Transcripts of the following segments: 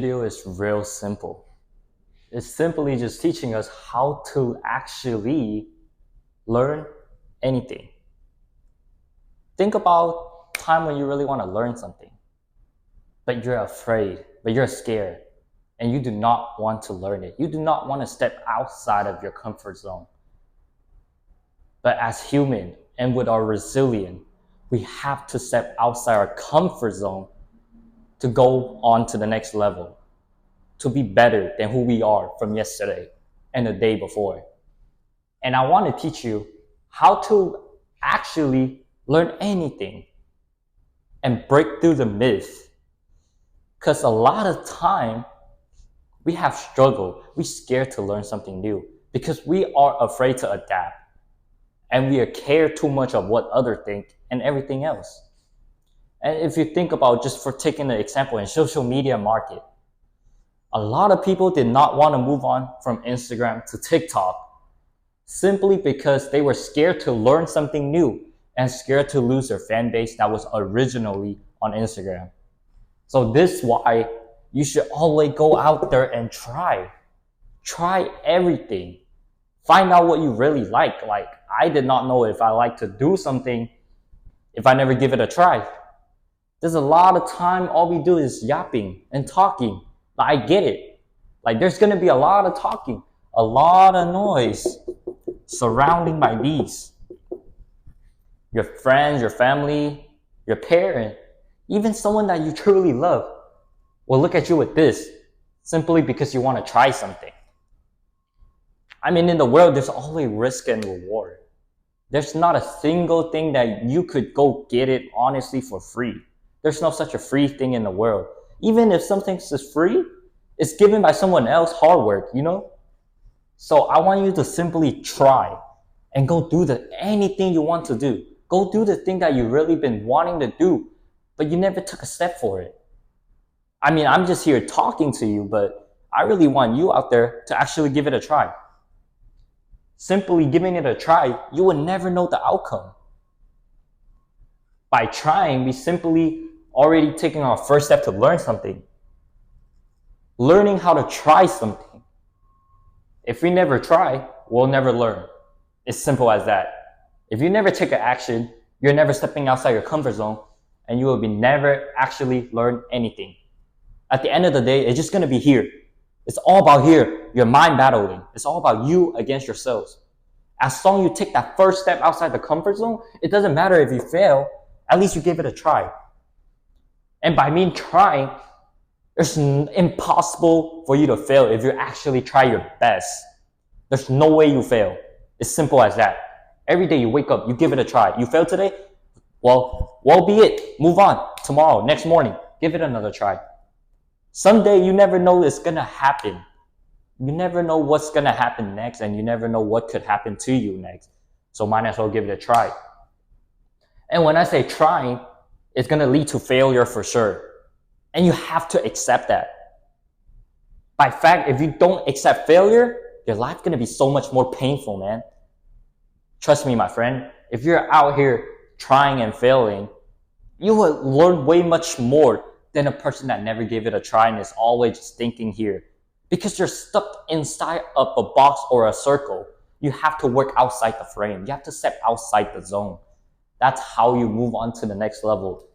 Video is real simple. It's simply just teaching us how to actually learn anything. Think about time when you really want to learn something, but you're afraid, but you're scared, and you do not want to learn it. You do not want to step outside of your comfort zone. But as human and with our resilience, we have to step outside our comfort zone to go on to the next level, to be better than who we are from yesterday and the day before. And I want to teach you how to actually learn anything and break through the myth. Because a lot of time we have struggled, we're scared to learn something new because we are afraid to adapt and we care too much of what others think and everything else. And if you think about, just for taking the example in social media market, a lot of people did not want to move on from Instagram to TikTok simply because they were scared to learn something new and scared to lose their fan base that was originally on Instagram. So this is why you should always go out there and try everything. Find out what you really like. Like, I did not know if I like to do something if I never give it a try. There's a lot of time all we do is yapping and talking. I get it. Like, there's going to be a lot of talking, a lot of noise surrounding by these. Your friends, your family, your parent, even someone that you truly love will look at you with this simply because you want to try something. I mean, in the world, there's always risk and reward. There's not a single thing that you could go get it honestly for free. There's no such a free thing in the world. Even if something is free, it's given by someone else, hard work, you know? So I want you to simply try and go do anything you want to do. Go do the thing that you've really been wanting to do, but you never took a step for it. I mean, I'm just here talking to you, but I really want you out there to actually give it a try. Simply giving it a try, you will never know the outcome. By trying, we simply already taking our first step to learn something. Learning how to try something. If we never try, we'll never learn. It's simple as that. If you never take an action, you're never stepping outside your comfort zone, and you will be never actually learn anything. At the end of the day, it's just going to be here. It's all about here, your mind battling. It's all about you against yourselves. As long as you take that first step outside the comfort zone, it doesn't matter if you fail, at least you give it a try. And by me trying, it's impossible for you to fail if you actually try your best. There's no way you fail. It's simple as that. Every day you wake up, you give it a try. You fail today? Well be it. Move on. Tomorrow, next morning, give it another try. Someday you never know it's going to happen. You never know what's going to happen next, and you never know what could happen to you next. So might as well give it a try. And when I say trying, it's going to lead to failure for sure. And you have to accept that. By fact, if you don't accept failure, your life's going to be so much more painful, man. Trust me, my friend. If you're out here trying and failing, you will learn way much more than a person that never gave it a try and is always just thinking here. Because you're stuck inside of a box or a circle. You have to work outside the frame. You have to step outside the zone. That's how you move on to the next level.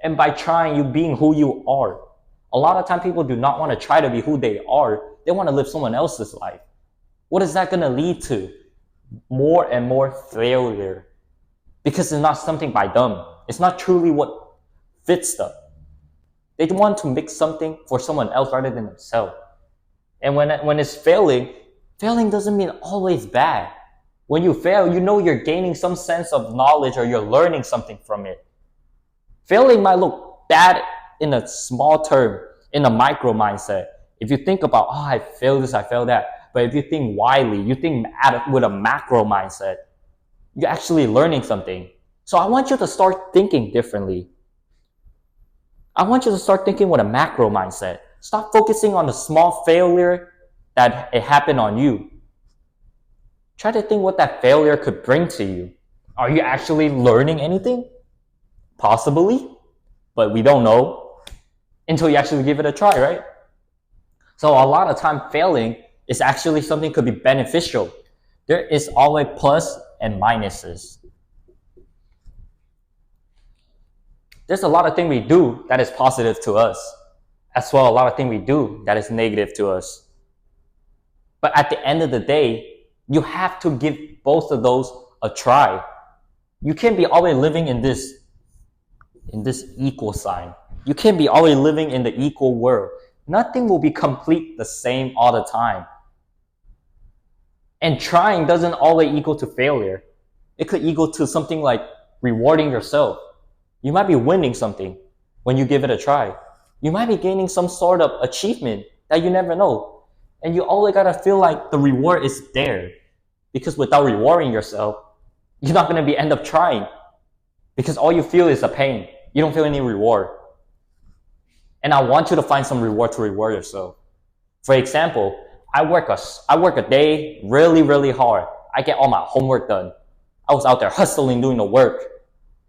And by trying, you being who you are. A lot of time people do not want to try to be who they are. They want to live someone else's life. What is that going to lead to? More and more failure. Because it's not something by them. It's not truly what fits them. They want to make something for someone else rather than themselves. And when it's failing doesn't mean always bad. When you fail, you know you're gaining some sense of knowledge or you're learning something from it. Failing might look bad in a small term, in a micro mindset. If you think about, I failed this, I failed that. But if you think widely, you think with a macro mindset, you're actually learning something. So I want you to start thinking differently. I want you to start thinking with a macro mindset. Stop focusing on the small failure that it happened on you. Try to think what that failure could bring to you. Are you actually learning anything? Possibly, but we don't know. until you actually give it a try, right? So a lot of time failing is actually something could be beneficial. There is always plus and minuses. There's a lot of things we do that is positive to us, as well a lot of things we do that is negative to us. But at the end of the day, you have to give both of those a try. You can't be always living in this equal sign. You can't be always living in the equal world. Nothing will be complete the same all the time. And trying doesn't always equal to failure. It could equal to something like rewarding yourself. You might be winning something when you give it a try. You might be gaining some sort of achievement that you never know. And you always gotta feel like the reward is there. Because without rewarding yourself, you're not gonna end up trying. Because all you feel is a pain. You don't feel any reward. And I want you to find some reward to reward yourself. For example, I work a day really, really hard. I get all my homework done. I was out there hustling, doing the work.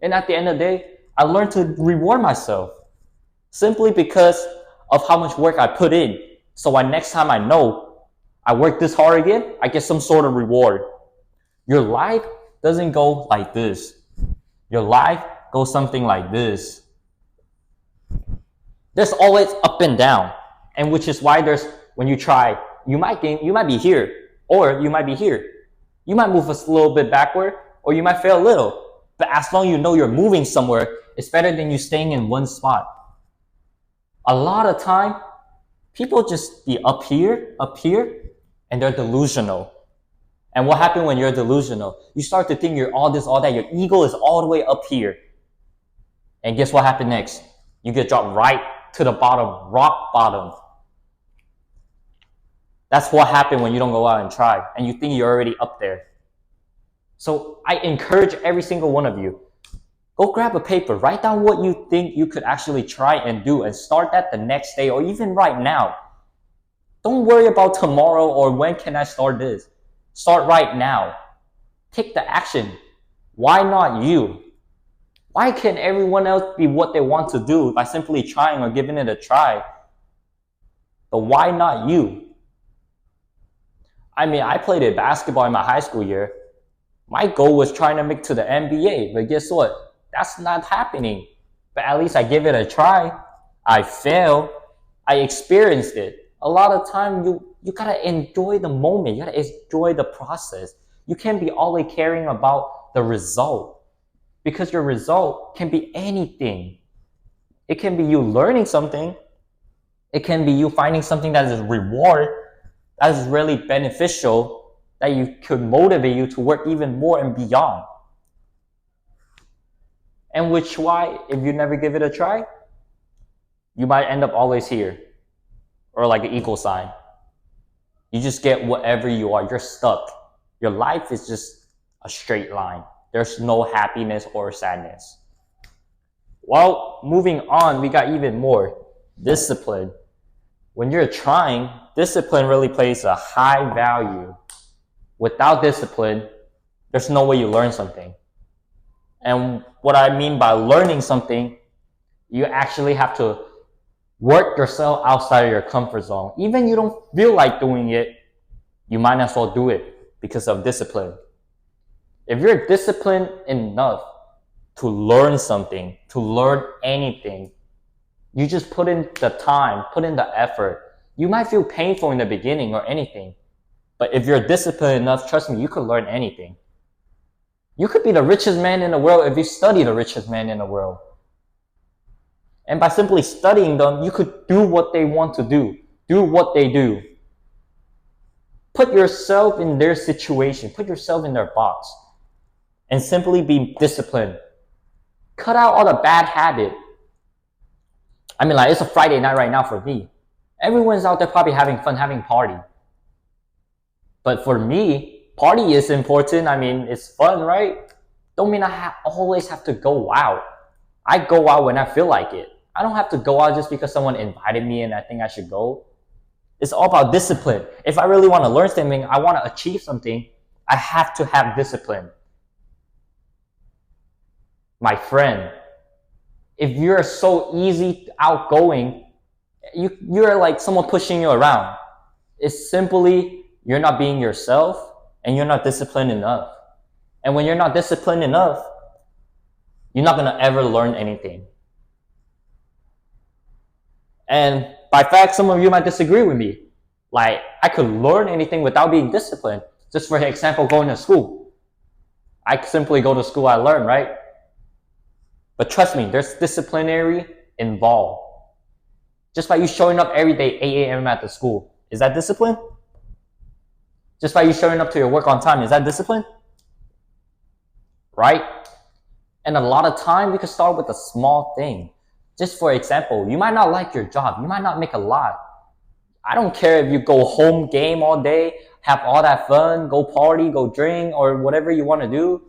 And at the end of the day, I learned to reward myself simply because of how much work I put in. So next time I know I work this hard again, I get some sort of reward. Your life doesn't go like this. Your life goes something like this. There's always up and down. And which is why when you try, you might be here, or you might be here. You might move a little bit backward, or you might fail a little. But as long as you know you're moving somewhere, it's better than you staying in one spot. A lot of time, people just be up here, and they're delusional. And what happens when you're delusional? You start to think you're all this, all that. Your ego is all the way up here. And guess what happened next? You get dropped right to the bottom, rock bottom. That's what happened when you don't go out and try, and you think you're already up there. So I encourage every single one of you, go grab a paper, write down what you think you could actually try and do, and start that the next day or even right now. Don't worry about tomorrow or when can I start this. Start right now. Take the action. Why not you? Why can't everyone else be what they want to do by simply trying or giving it a try? But why not you? I mean, I played basketball in my high school year. My goal was trying to make to the NBA, but guess what? That's not happening. But at least I give it a try. I failed. I experienced it. A lot of time you gotta enjoy the moment. You gotta enjoy the process. You can't be always caring about the result, because your result can be anything. It can be you learning something. It can be you finding something that is a reward, that is really beneficial, that you could motivate you to work even more and beyond. And which why, if you never give it a try, you might end up always here, or like an equal sign. You just get whatever you are. You're stuck. Your life is just a straight line. There's no happiness or sadness. Well, moving on, we got even more. Discipline. When you're trying, discipline really plays a high value. Without discipline, there's no way you learn something. And what I mean by learning something, you actually have to work yourself outside of your comfort zone. Even you don't feel like doing it, you might as well do it because of discipline. If you're disciplined enough to learn something, to learn anything, you just put in the time, put in the effort. You might feel painful in the beginning or anything, but if you're disciplined enough, trust me, you could learn anything. You could be the richest man in the world if you study the richest man in the world. And by simply studying them, you could do what they want to do what they do. Put yourself in their situation, put yourself in their box, and simply be disciplined. Cut out all the bad habit. I mean, like, it's a Friday night right now for me. Everyone's out there probably having fun, having party. But for me, party is important. I mean, it's fun, right? Don't mean I always have to go out. I go out when I feel like it. I don't have to go out just because someone invited me and I think I should go. It's all about discipline. If I really want to learn something, I want to achieve something, I have to have discipline. My friend, if you're so easy outgoing, You're like someone pushing you around. It's simply you're not being yourself and you're not disciplined enough. And when you're not disciplined enough, you're not gonna ever learn anything. And by fact, some of you might disagree with me. Like, I could learn anything without being disciplined. Just for example, going to school. I simply go to school, I learn, right? But trust me, there's disciplinary involved. Just by you showing up every day, 8 a.m. at the school, is that discipline? Just by you showing up to your work on time, is that discipline? Right? And a lot of time, we could start with a small thing. Just for example, you might not like your job. You might not make a lot. I don't care if you go home game all day, have all that fun, go party, go drink, or whatever you want to do.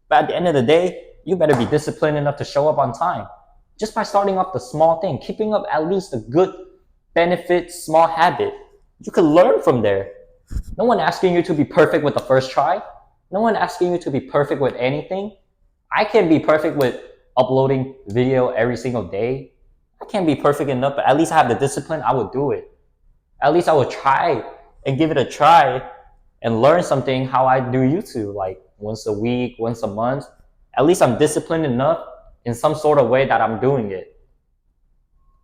But at the end of the day, you better be disciplined enough to show up on time. Just by starting off the small thing, keeping up at least a good benefit, small habit, you can learn from there. No one asking you to be perfect with the first try. No one asking you to be perfect with anything. I can't be perfect with uploading video every single day. I can't be perfect enough, but at least I have the discipline, I would do it. At least I would try and give it a try and learn something how I do YouTube, like once a week, once a month. At least I'm disciplined enough in some sort of way that I'm doing it.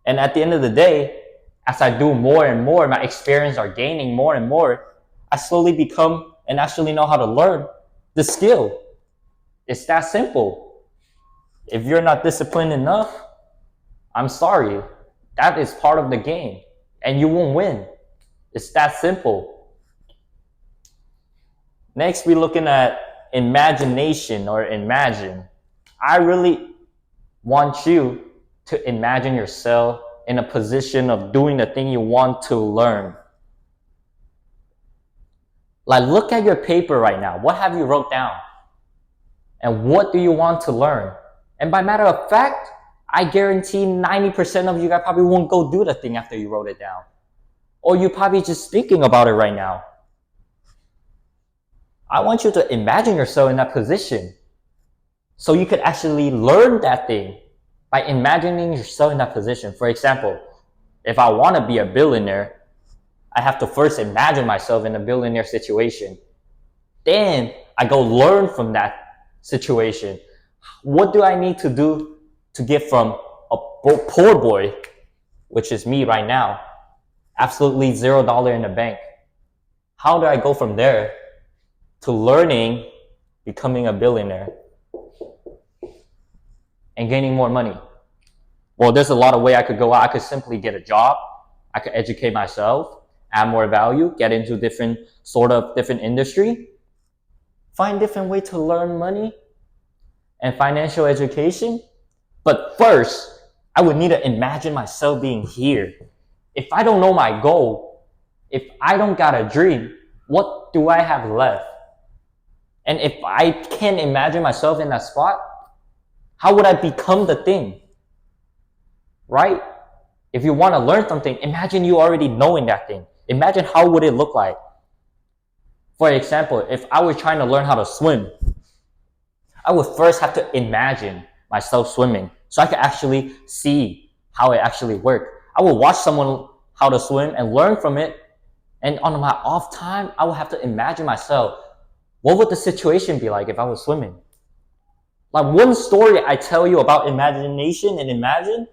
And at the end of the day, as I do more and more, my experience are gaining more and more, I slowly become and actually know how to learn the skill. It's that simple. If you're not disciplined enough, I'm sorry. That is part of the game. And you won't win. It's that simple. Next, we're looking at imagination or imagine. I really want you to imagine yourself in a position of doing the thing you want to learn. Like, look at your paper right now. What have you wrote down? And what do you want to learn? And by matter of fact, I guarantee 90% of you guys probably won't go do the thing after you wrote it down. Or you're probably just thinking about it right now. I want you to imagine yourself in that position so you could actually learn that thing by imagining yourself in that position. For example, if I want to be a billionaire, I have to first imagine myself in a billionaire situation. Then I go learn from that situation. What do I need to do to get from a poor boy, which is me right now, absolutely $0 in the bank? How do I go from there to learning, becoming a billionaire, and gaining more money? Well, there's a lot of way I could go out. I could simply get a job. I could educate myself, add more value, get into different industry, find different way to learn money and financial education. But first, I would need to imagine myself being here. If I don't know my goal, if I don't got a dream, what do I have left? And if I can't imagine myself in that spot, how would I become the thing? Right? If you want to learn something, imagine you already knowing that thing. Imagine how would it look like. For example, if I were trying to learn how to swim, I would first have to imagine myself swimming so I could actually see how it actually works. I would watch someone how to swim and learn from it. And on my off time, I would have to imagine myself. What would the situation be like if I was swimming? Like, one story I tell you about imagination and imagine,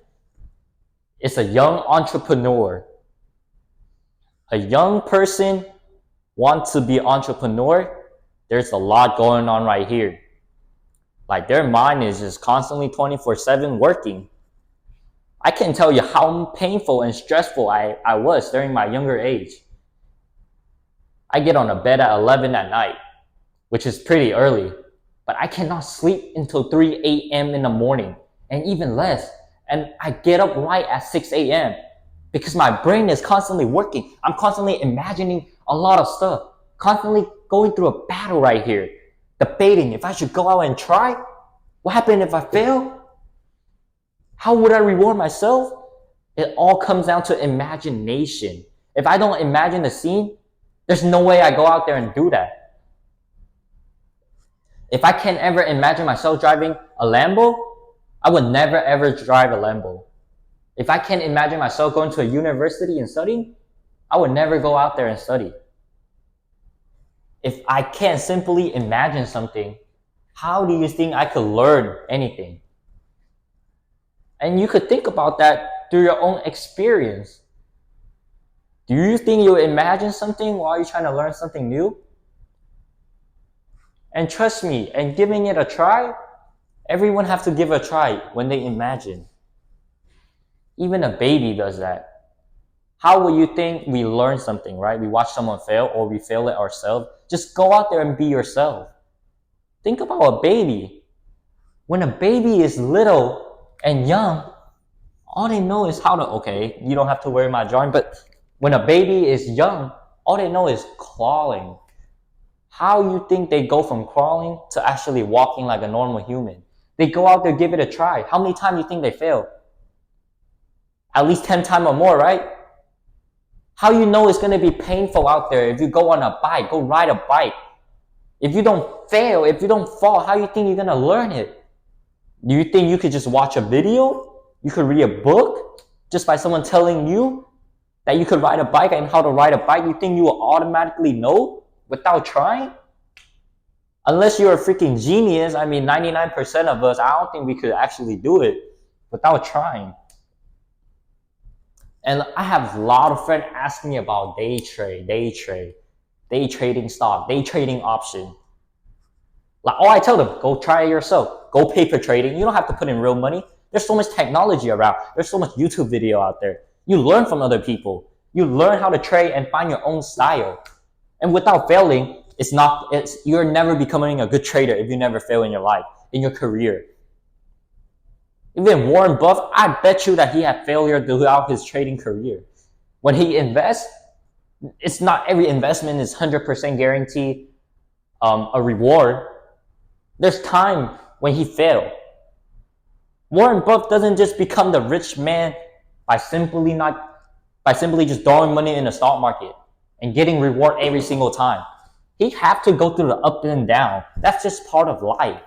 it's a young entrepreneur. A young person wants to be an entrepreneur. There's a lot going on right here. Like, their mind is just constantly 24/7 working. I can't tell you how painful and stressful I was during my younger age. I get on a bed at 11 at night, which is pretty early, but I cannot sleep until 3 a.m. in the morning, and even less. And I get up right at 6 a.m. because my brain is constantly working. I'm constantly imagining a lot of stuff, constantly going through a battle right here, debating if I should go out and try. What happened if I fail? How would I reward myself? It all comes down to imagination. If I don't imagine the scene, there's no way I go out there and do that. If I can't ever imagine myself driving a Lambo, I would never ever drive a Lambo. If I can't imagine myself going to a university and studying, I would never go out there and study. If I can't simply imagine something, how do you think I could learn anything? And you could think about that through your own experience. Do you think you imagine something while you're trying to learn something new? And trust me, and giving it a try, everyone has to give a try when they imagine. Even a baby does that. How will you think we learn something, right? We watch someone fail or we fail it ourselves. Just go out there and be yourself. Think about a baby. When a baby is little and young, all they know is how to, okay, you don't have to worry my drawing, but when a baby is young, all they know is crawling. How you think they go from crawling to actually walking like a normal human? They go out there, give it a try. How many times do you think they fail? At least 10 times or more, right? How you know it's going to be painful out there if you go on a bike, go ride a bike. If you don't fail, if you don't fall, how you think you're going to learn it? Do you think you could just watch a video? You could read a book just by someone telling you that you could ride a bike and how to ride a bike? You think you will automatically know without trying? Unless you're a freaking genius, 99% of us, I don't think we could actually do it without trying. And I have a lot of friends asking me about day trading stock, day trading option. Like, I tell them, go try it yourself. Go paper trading. You don't have to put in real money. There's so much technology around. There's so much YouTube video out there. You learn from other people. You learn how to trade and find your own style. And without failing, you're never becoming a good trader if you never fail in your life, in your career. Even Warren Buffett, I bet you that he had failure throughout his trading career. When he invests, it's not every investment is 100% guaranteed a reward. There's time when he failed. Warren Buffett doesn't just become the rich man by simply just throwing money in the stock market and getting reward every single time. He have to go through the up and down. That's just part of life.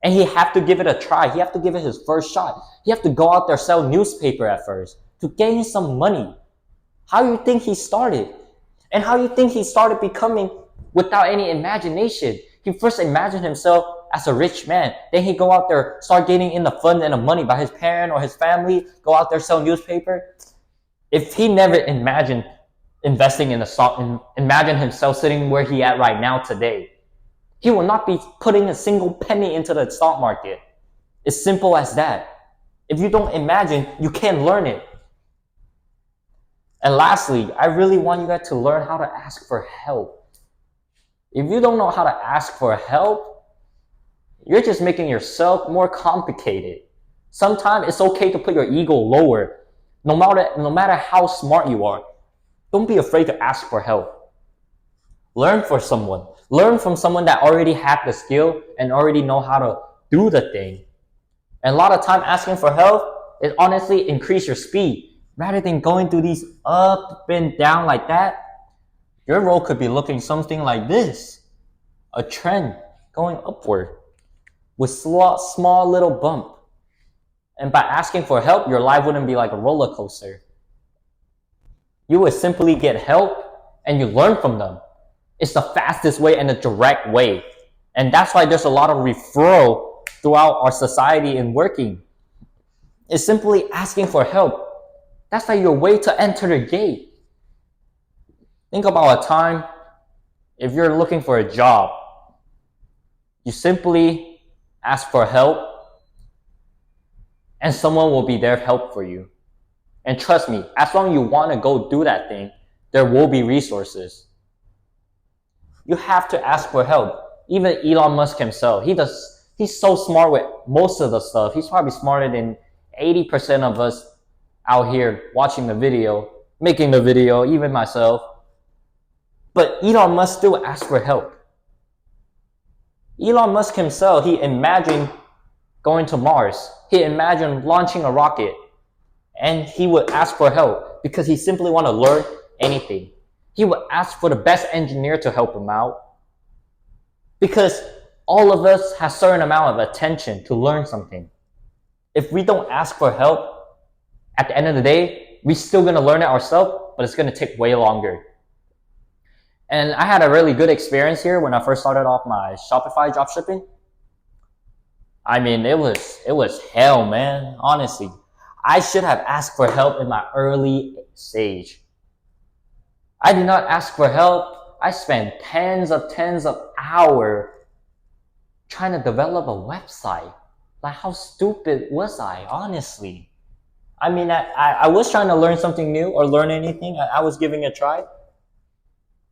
And he have to give it a try. He have to give it his first shot. He have to go out there, sell newspaper at first to gain some money. How do you think he started? And how do you think he started becoming without any imagination? He first imagined himself as a rich man. Then he go out there, start getting in the funds and the money by his parent or his family, go out there, sell newspaper. If he never imagined investing in the stock, and imagine himself sitting where he at right now today, he will not be putting a single penny into the stock market. It's simple as that. If you don't imagine, you can't learn it. And lastly, I really want you guys to learn how to ask for help. If you don't know how to ask for help, you're just making yourself more complicated. Sometimes it's okay to put your ego lower. No matter how smart you are, don't be afraid to ask for help. Learn from someone. Learn from someone that already had the skill and already know how to do the thing. And a lot of time asking for help is honestly increase your speed. Rather than going through these up and down like that, your road could be looking something like this. A trend going upward with small little bump. And by asking for help, your life wouldn't be like a roller coaster. You would simply get help and you learn from them. It's the fastest way and the direct way. And that's why there's a lot of referral throughout our society in working. It's simply asking for help. That's like your way to enter the gate. Think about a time if you're looking for a job. You simply ask for help and someone will be there to help for you. And trust me, as long as you want to go do that thing, there will be resources. You have to ask for help. Even Elon Musk himself, he's so smart with most of the stuff. He's probably smarter than 80% of us out here watching the video, making the video, even myself. But Elon Musk still asks for help. Elon Musk himself, he imagined going to Mars. He imagined launching a rocket. And he would ask for help because he simply want to learn anything. He would ask for the best engineer to help him out. Because all of us have a certain amount of attention to learn something. If we don't ask for help, At the end of the day, we're still going to learn it ourselves, but it's going to take way longer. And I had a really good experience here when I first started off my Shopify dropshipping. I mean, it was hell, man. Honestly, I should have asked for help in my early stage. I did not ask for help. I spent tens of hours trying to develop a website. Like, how stupid was I, honestly? I mean, I was trying to learn something new or learn anything. I was giving it a try.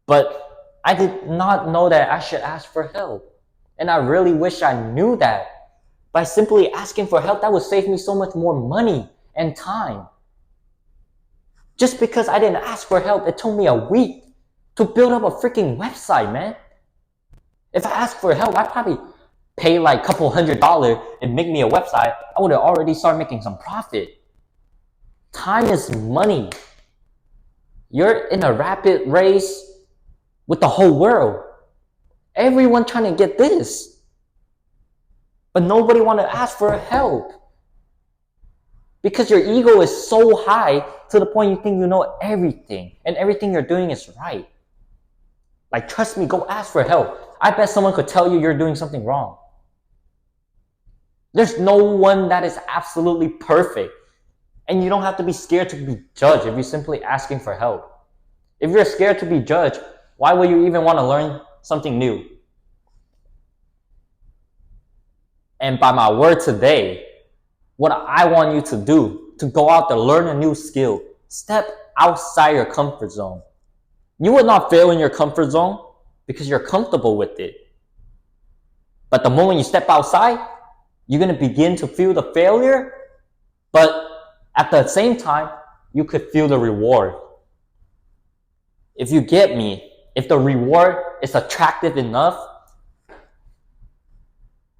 But I did not know that I should ask for help. And I really wish I knew that. By simply asking for help, that would save me so much more money and time. Just because I didn't ask for help, it took me a week to build up a freaking website, man. If I asked for help, I'd probably pay like a couple $100 and make me a website. I would have already started making some profit. Time is money. You're in a rapid race with the whole world. Everyone trying to get this. But nobody want to ask for help. Because your ego is so high to the point you think you know everything. And everything you're doing is right. Like, trust me, go ask for help. I bet someone could tell you you're doing something wrong. There's no one that is absolutely perfect. And you don't have to be scared to be judged if you're simply asking for help. If you're scared to be judged, why would you even want to learn something new? And by my word today, what I want you to do, to go out there, learn a new skill, step outside your comfort zone. You will not fail in your comfort zone because you're comfortable with it. But the moment you step outside, you're going to begin to feel the failure, but at the same time, you could feel the reward. If you get me, if the reward is attractive enough,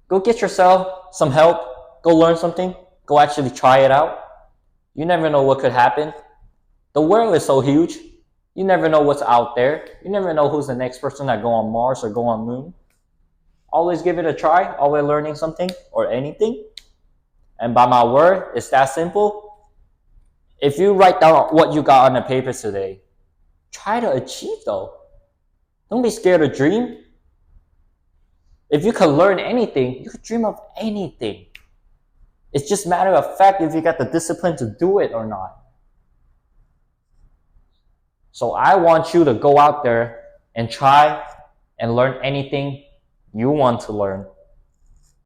go get yourself some help, go learn something, go actually try it out. You never know what could happen. The world is so huge. You never know what's out there. You never know who's the next person that go on Mars or go on Moon. Always give it a try, always learning something or anything. And by my word, it's that simple. If you write down what you got on the paper today, try to achieve though. Don't be scared to dream. If you can learn anything, you can dream of anything. It's just a matter of fact if you got the discipline to do it or not. So I want you to go out there and try and learn anything you want to learn.